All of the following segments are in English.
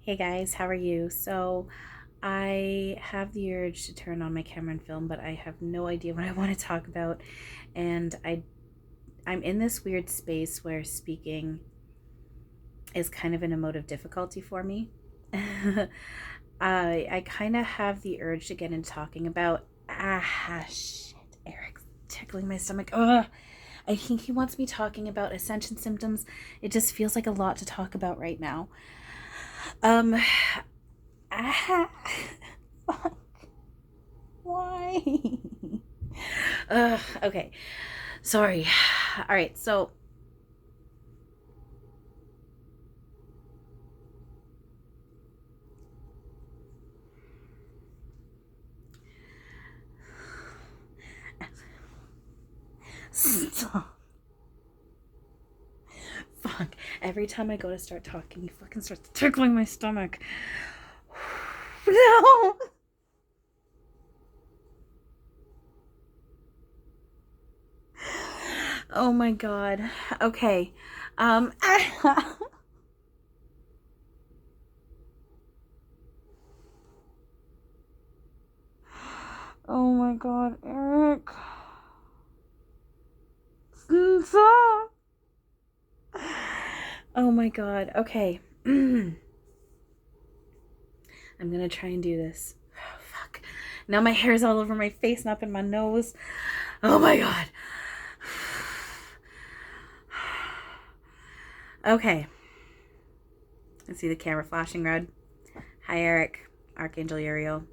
Hey guys, how are you? So I have the urge to turn on my camera and film, but I have no idea what I want to talk about. And I'm in this weird space where speaking is kind of an emotive difficulty for me. I kind of have the urge to get into talking about shit, Eric's tickling my stomach. Ugh. I think he wants me talking about Ascension symptoms. It just feels like a lot to talk about right now. Um Ah, fuck. Why? Okay. Sorry. All right. So, stop. Fuck. Every time I go to start talking, he fucking starts tickling my stomach. No. Oh my god. Okay. Um. Oh my god, Eric. Stop. Oh my god. Okay. I'm gonna try and do this. Oh, fuck. Now my hair's all over my face and up in my nose. Oh my god. Okay. I see the camera flashing red. Hi, Eric. Archangel Uriel.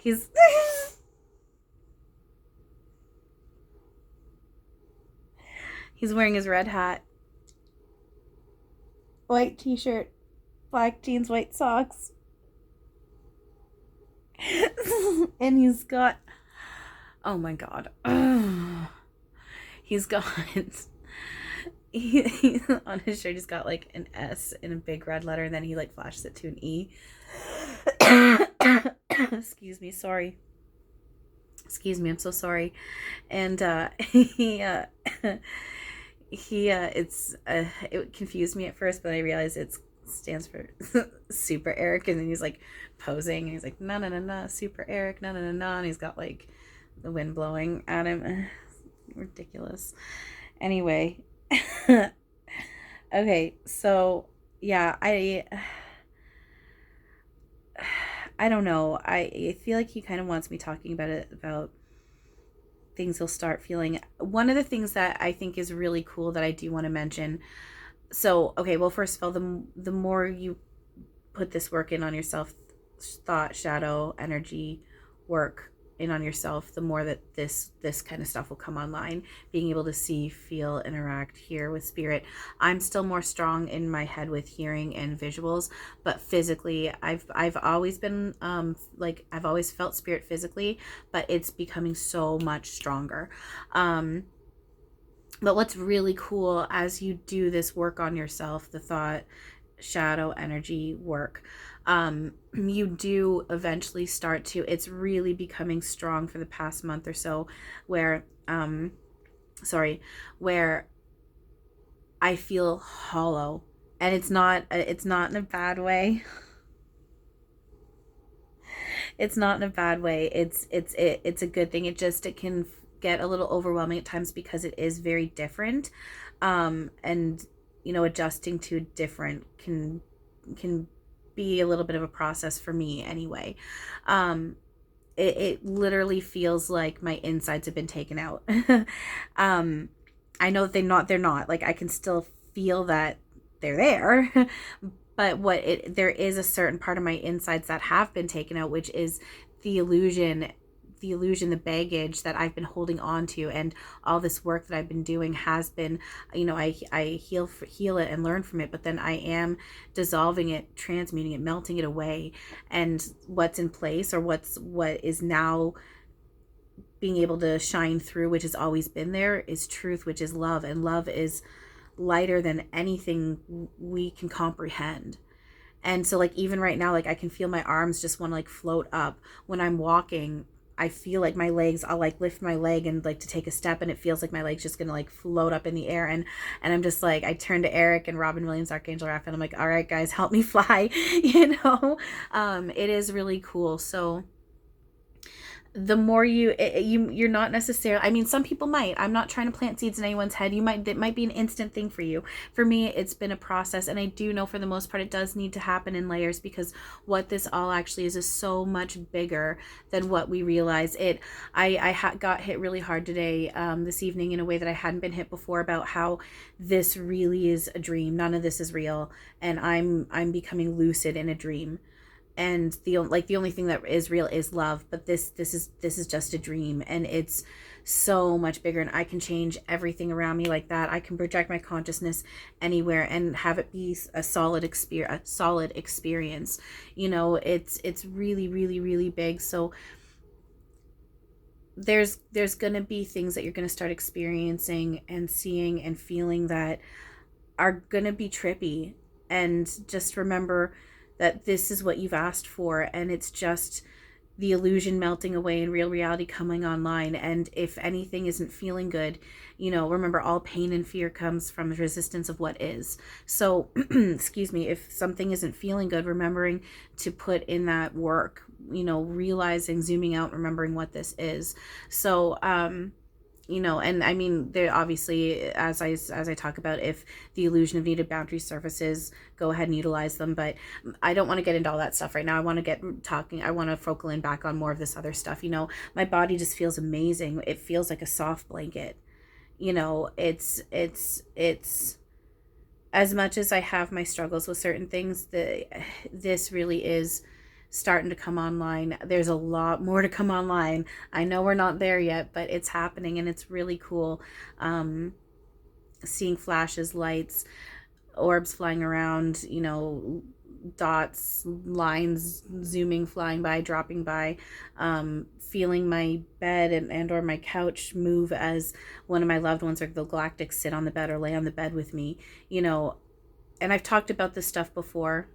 He's. He's wearing his red hat, white t shirt, black jeans, white socks. And he's got. Oh my god. He's got. On his shirt, he's got like an S in a big red letter, and then he like flashes it to an E. Excuse me, sorry. Excuse me, I'm so sorry. And it confused me at first, but I realized it stands for Super Eric, and then he's like posing, and he's like no no no no Super Eric no no no no, and he's got like the wind blowing at him. Ridiculous. Anyway, okay, so yeah, I don't know. I feel like he kind of wants me talking about it, about things he'll start feeling. One of the things that I think is really cool that I do want to mention. So, okay, well, first of all, the more you put this work in on yourself, thought, shadow, energy work in on yourself, the more that this kind of stuff will come online. Being able to see, feel, interact, hear with spirit. I'm still more strong in my head with hearing and visuals, but physically I've always been like I've always felt spirit physically, but it's becoming so much stronger. But what's really cool as you do this work on yourself, the thought, shadow, energy work, you do eventually start to, it's really becoming strong for the past month or so, where, sorry, where I feel hollow. And it's not in a bad way. It's not in a bad way. It's a good thing. It can get a little overwhelming at times because it is very different. And adjusting to different can be a little bit of a process for me anyway. Um it literally feels like my insides have been taken out. um I know that they're not, like, I can still feel that they're there. But there is a certain part of my insides that have been taken out, which is the illusion, the baggage that I've been holding on to, and all this work that I've been doing has been, I heal it and learn from it, but then I am dissolving it, transmuting it, melting it away. And what's in place, or what is now being able to shine through, which has always been there, is truth, which is love. And love is lighter than anything we can comprehend. And so, like, even right now, like, I can feel my arms just want to like float up when I'm walking. I feel like my legs, I'll like lift my leg and like to take a step, and it feels like my leg's just gonna like float up in the air. And I'm just like, I turn to Eric and Robin Williams, Archangel Raphael, and I'm like, all right, guys, help me fly. It is really cool. So the more you're not necessarily, I mean, some people might, I'm not trying to plant seeds in anyone's head. It might be an instant thing for you. For me, it's been a process, and I do know for the most part it does need to happen in layers, because what this all actually is so much bigger than what we realize. I got hit really hard today, this evening, in a way that I hadn't been hit before, about how this really is a dream. None of this is real, and I'm becoming lucid in a dream. And the only thing that is real is love, but this is just a dream, and it's so much bigger, and I can change everything around me like that. I can project my consciousness anywhere and have it be a solid experience. It's really, really, really big. So there's gonna be things that you're gonna start experiencing and seeing and feeling that are gonna be trippy, and just remember that this is what you've asked for, and it's just the illusion melting away and real reality coming online. And if anything isn't feeling good, remember, all pain and fear comes from the resistance of what is. So excuse me, if something isn't feeling good, remembering to put in that work, realizing, zooming out, remembering what this is. So and I mean, there obviously, as I talk about, if the illusion of needed boundary surfaces, go ahead and utilize them. But I don't want to get into all that stuff right now. I want to focal in back on more of this other stuff. My body just feels amazing. It feels like a soft blanket. It's as much as I have my struggles with certain things, this really is starting to come online. There's a lot more to come online. I know we're not there yet, but it's happening, and it's really cool. Seeing flashes, lights, orbs flying around, dots, lines zooming, flying by, dropping by, feeling my bed and or my couch move as one of my loved ones or the galactics sit on the bed or lay on the bed with me. And I've talked about this stuff before.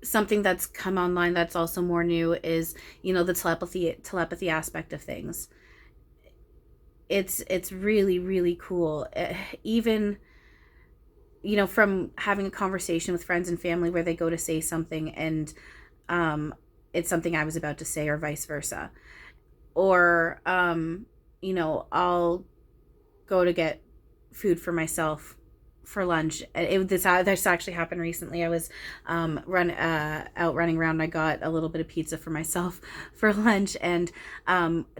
Something that's come online that's also more new is, the telepathy aspect of things. It's really, really cool. Even, from having a conversation with friends and family where they go to say something, and it's something I was about to say, or vice versa. Or, I'll go to get food for myself for lunch. This actually happened recently. I was out running around, and I got a little bit of pizza for myself for lunch, and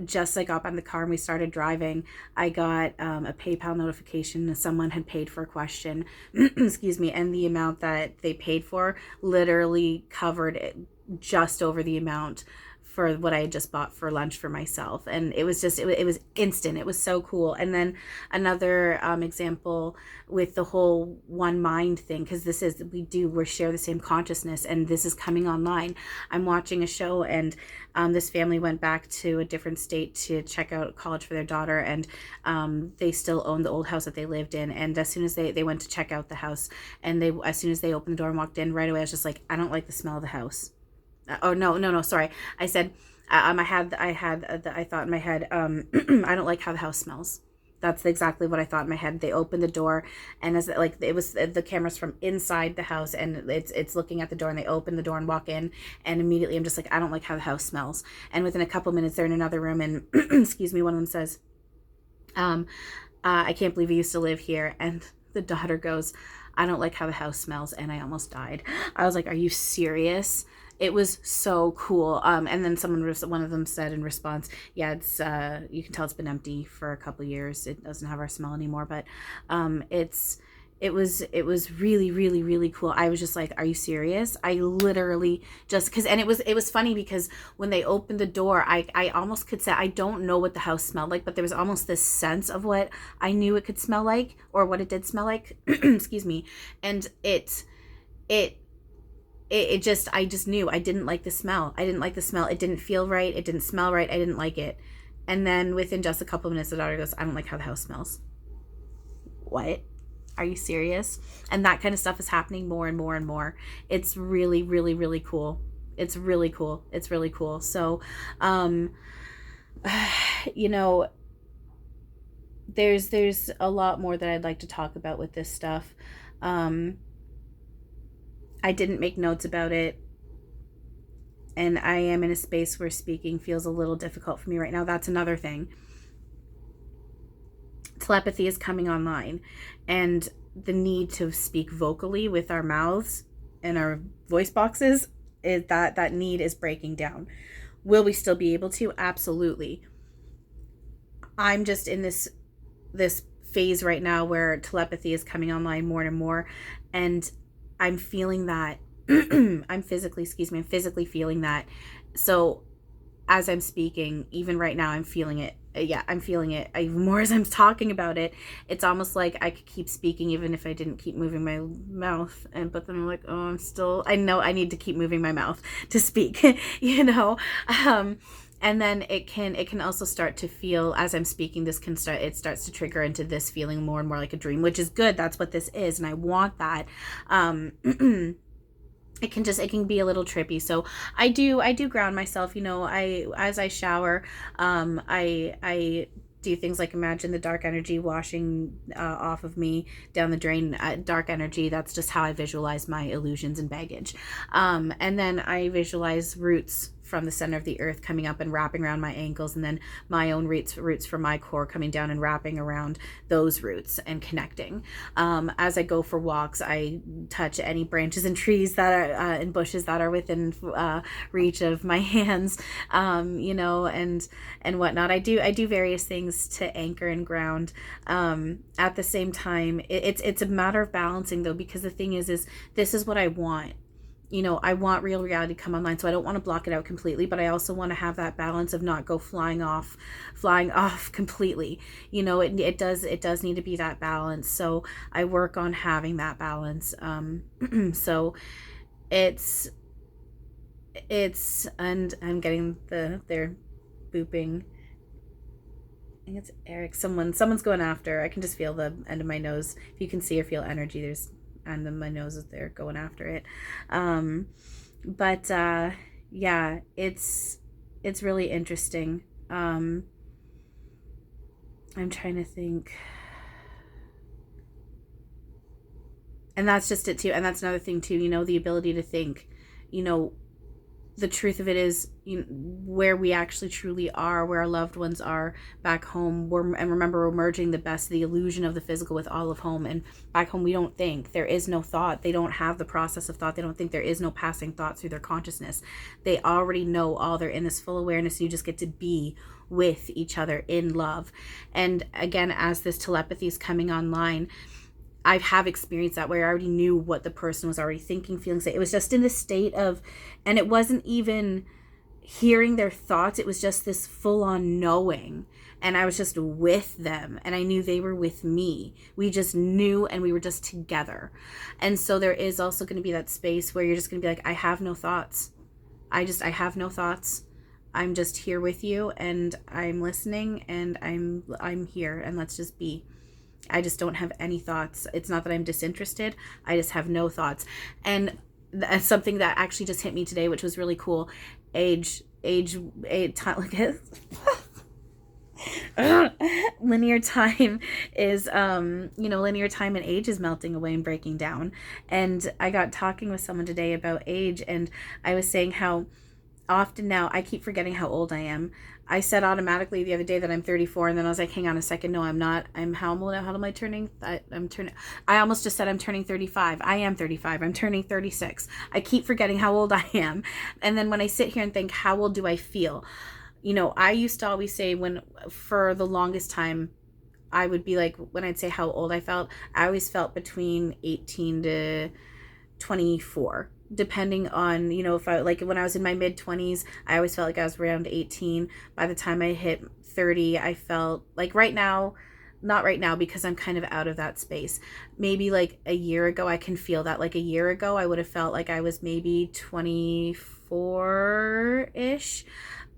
just as I got back in the car and we started driving, I got a PayPal notification that someone had paid for a question excuse me, and the amount that they paid for literally covered it, just over the amount for what I had just bought for lunch for myself. And it was just, it was instant. It was so cool. And then another example with the whole one mind thing, because we share the same consciousness, and this is coming online. I'm watching a show, and this family went back to a different state to check out college for their daughter, and they still own the old house that they lived in. And as soon as they went to check out the house, and as soon as they opened the door and walked in, right away I was just like, I don't like the smell of the house. No, sorry. I said, I thought in my head, I don't like how the house smells. That's exactly what I thought in my head. They opened the door, and as like, it was the cameras from inside the house, and it's looking at the door, and they open the door and walk in, and immediately I'm just like, I don't like how the house smells. And within a couple minutes, they're in another room, and excuse me, one of them says, I can't believe you used to live here. And the daughter goes, I don't like how the house smells. And I almost died. I was like, are you serious? It was so cool. And then one of them said in response, yeah, it's, you can tell it's been empty for a couple years. It doesn't have our smell anymore, but, it was really, really, really cool. I was just like, are you serious? I literally and it was funny because when they opened the door, I almost could say, I don't know what the house smelled like, but there was almost this sense of what I knew it could smell like, or what it did smell like, excuse me. And I just knew I didn't like the smell. I didn't like the smell. It didn't feel right. It didn't smell right. I didn't like it. And then within just a couple of minutes, the daughter goes, I don't like how the house smells. What? Are you serious? And that kind of stuff is happening more and more and more. It's really, really, really cool. It's really cool. It's really cool. So, um, you know, there's a lot more that I'd like to talk about with this stuff. Um, I didn't make notes about it, and I am in a space where speaking feels a little difficult for me right now. That's another thing. Telepathy is coming online, and the need to speak vocally with our mouths and our voice boxes, is that need is breaking down. Will we still be able to? Absolutely. I'm just in this phase right now where telepathy is coming online more and more, and I'm feeling that. I'm physically feeling that. So as I'm speaking, even right now, I'm feeling it. Yeah, I'm feeling it even more as I'm talking about it. It's almost like I could keep speaking even if I didn't keep moving my mouth. But then I'm like, oh, I know I need to keep moving my mouth to speak, you know? And then it can also start to feel, as I'm speaking, it starts to trigger into this feeling more and more like a dream, which is good. That's what this is. And I want that. It can be a little trippy. So I do ground myself, as I shower. I do things like imagine the dark energy washing off of me down the drain. Dark energy, that's just how I visualize my illusions and baggage. And then I visualize roots from the center of the earth coming up and wrapping around my ankles, and then my own roots from my core coming down and wrapping around those roots and connecting. As I go for walks, I touch any branches and trees that are and bushes that are within reach of my hands, and whatnot. I do various things to anchor and ground. At the same time, it's a matter of balancing, though, because the thing is this is what I want. I want real reality to come online, so I don't want to block it out completely, but I also want to have that balance of not go flying off completely. It does need to be that balance. So I work on having that balance. So it's, and I'm getting they're booping. I think it's Eric. Someone's going after. I can just feel the end of my nose. If you can see or feel energy, and then my nose is there going after it. But yeah, it's really interesting. I'm trying to think. And that's just it too. And that's another thing too, the ability to think. The truth of it is, where we actually truly are, where our loved ones are back home. And remember, we're merging the illusion of the physical with all of home. And back home, we don't think. There is no thought. They don't have the process of thought. They don't think. There is no passing thought through their consciousness. They already know all. They're in this full awareness. And you just get to be with each other in love. And again, as this telepathy is coming online, I have experienced that where I already knew what the person was already thinking, feeling. It was just in the state of, and it wasn't even hearing their thoughts. It was just this full on knowing. And I was just with them, and I knew they were with me. We just knew, and we were just together. And so there is also going to be that space where you're just going to be like, I have no thoughts. I have no thoughts. I'm just here with you, and I'm listening, and I'm here, and let's just be. I just don't have any thoughts. It's not that I'm disinterested. I just have no thoughts. And that's something that actually just hit me today, which was really cool. Linear time is, linear time and age is melting away and breaking down. And I got talking with someone today about age, and I was saying how often now I keep forgetting how old I am. I said automatically the other day that I'm 34, and then I was like, hang on a second, no, I'm not. How old am I turning? I almost just said I'm turning 35. I am 35. I'm turning 36. I keep forgetting how old I am. And then when I sit here and think, how old do I feel? I used to always say, for the longest time, I would be like, when I'd say how old I felt, I always felt between 18 to 24. Depending on, if I, like when I was in my mid 20s, I always felt like I was around 18. By the time I hit 30, I felt like not right now because I'm kind of out of that space. Maybe like a year ago, I can feel that. Like a year ago, I would have felt like I was maybe 24-ish.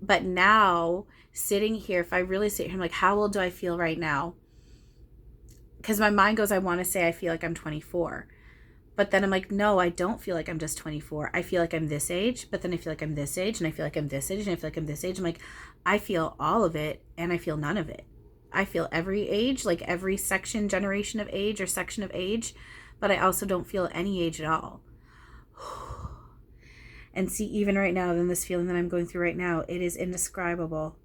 But now, sitting here, if I really sit here, I'm like, how old do I feel right now? Because my mind goes, I want to say I feel like I'm 24. But then I'm like, no, I don't feel like I'm just 24. I feel like I'm this age, but then I feel like I'm this age, and I feel like I'm this age, and I feel like I'm this age. I'm like, I feel all of it, and I feel none of it. I feel every age, like every section, generation of age or section of age, but I also don't feel any age at all. And see, even right now, then this feeling that I'm going through right now, it is indescribable.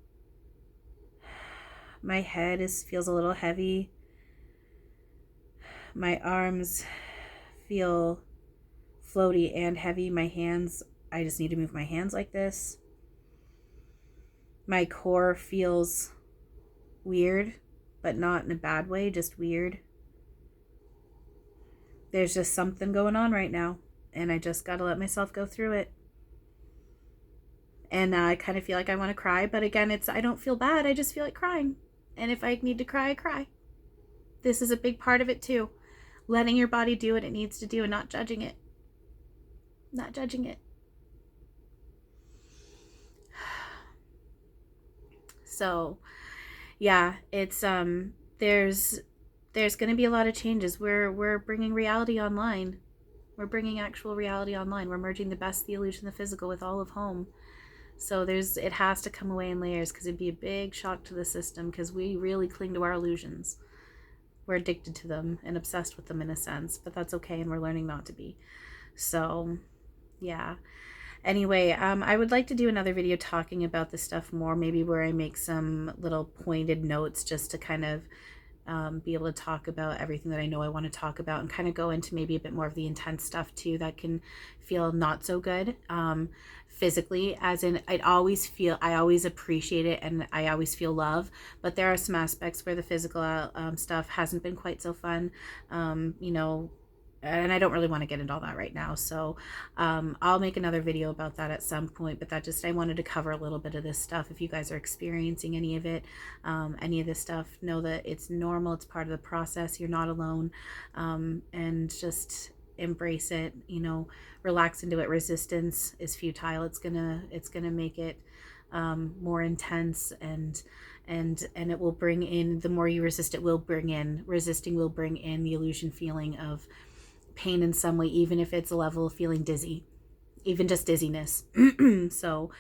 My head feels a little heavy. My arms feel floaty and heavy. My hands, I just need to move my hands like this. My core feels weird, but not in a bad way, just weird. There's just something going on right now, and I just got to let myself go through it. And I kind of feel like I want to cry, but again, I don't feel bad. I just feel like crying. And if I need to cry, I cry. This is a big part of it too. Letting your body do what it needs to do and not judging it. Not judging it. So, yeah, it's there's going to be a lot of changes. We're bringing reality online. We're bringing actual reality online. We're merging the best, the illusion, the physical with all of home. So it has to come away in layers, because it'd be a big shock to the system, because we really cling to our illusions. We're addicted to them and obsessed with them in a sense, but that's okay, and we're learning not to be. So, yeah. Anyway, I would like to do another video talking about this stuff more, maybe where I make some little pointed notes just to kind of be able to talk about everything that I know I want to talk about, and kind of go into maybe a bit more of the intense stuff too that can feel not so good physically, as in I always appreciate it, and I always feel love, but there are some aspects where the physical stuff hasn't been quite so fun, you know, and I don't really want to get into all that right now. So I'll make another video about that at some point, but I wanted to cover a little bit of this stuff. If you guys are experiencing any of it, any of this stuff, know that it's normal. It's part of the process. You're not alone. And just embrace it, you know, relax into it. Resistance is futile. It's gonna make it more intense, and it will bring in, the more you resist, resisting will bring in the illusion feeling of pain in some way, even if it's a level of feeling dizzy, even just dizziness. So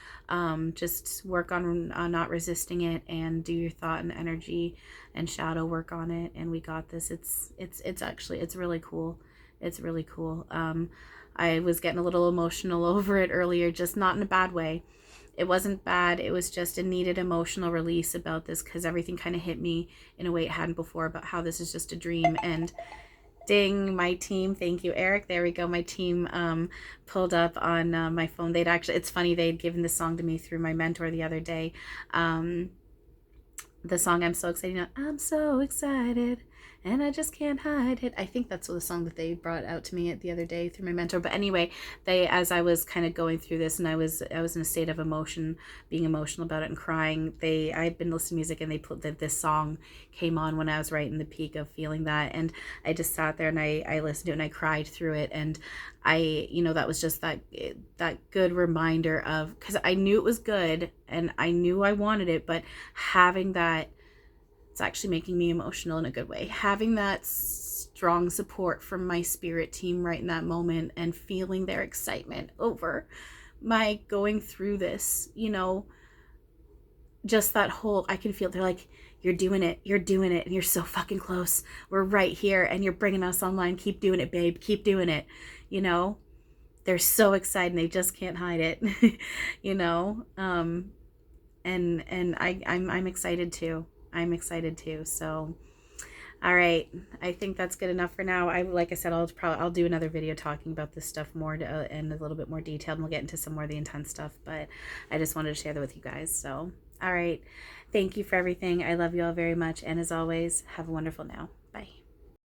just work on not resisting it, and do your thought and energy and shadow work on it, and we got this. It's actually, it's really cool. It's really cool. I was getting a little emotional over it earlier, just not in a bad way. It wasn't bad. It was just a needed emotional release about this, because everything kind of hit me in a way it hadn't before, about how this is just a dream. And ding, my team, thank you, Eric. There we go. My team pulled up on my phone. It's funny, they'd given this song to me through my mentor the other day. The song I'm so excited, you know, I'm so excited and I just can't hide it. I think that's the song that they brought out to me the other day through my mentor. But anyway, as I was kind of going through this, and I was in a state of emotion, being emotional about it and crying, I had been listening to music, and they put this song came on when I was right in the peak of feeling that, and I just sat there and I listened to it, and I cried through it. And that was just that good reminder of, because I knew it was good and I knew I wanted it, but having that, it's actually making me emotional in a good way. Having that strong support from my spirit team right in that moment, and feeling their excitement over my going through this, just that whole, I can feel, they're like, you're doing it, and you're so fucking close. We're right here, and you're bringing us online. Keep doing it, babe. Keep doing it. They're so excited, and they just can't hide it. And I'm excited too. So, all right. I think that's good enough for now. Like I said, I'll do another video talking about this stuff more and a little bit more detailed, and we'll get into some more of the intense stuff, but I just wanted to share that with you guys. So, all right. Thank you for everything. I love you all very much. And as always, have a wonderful now.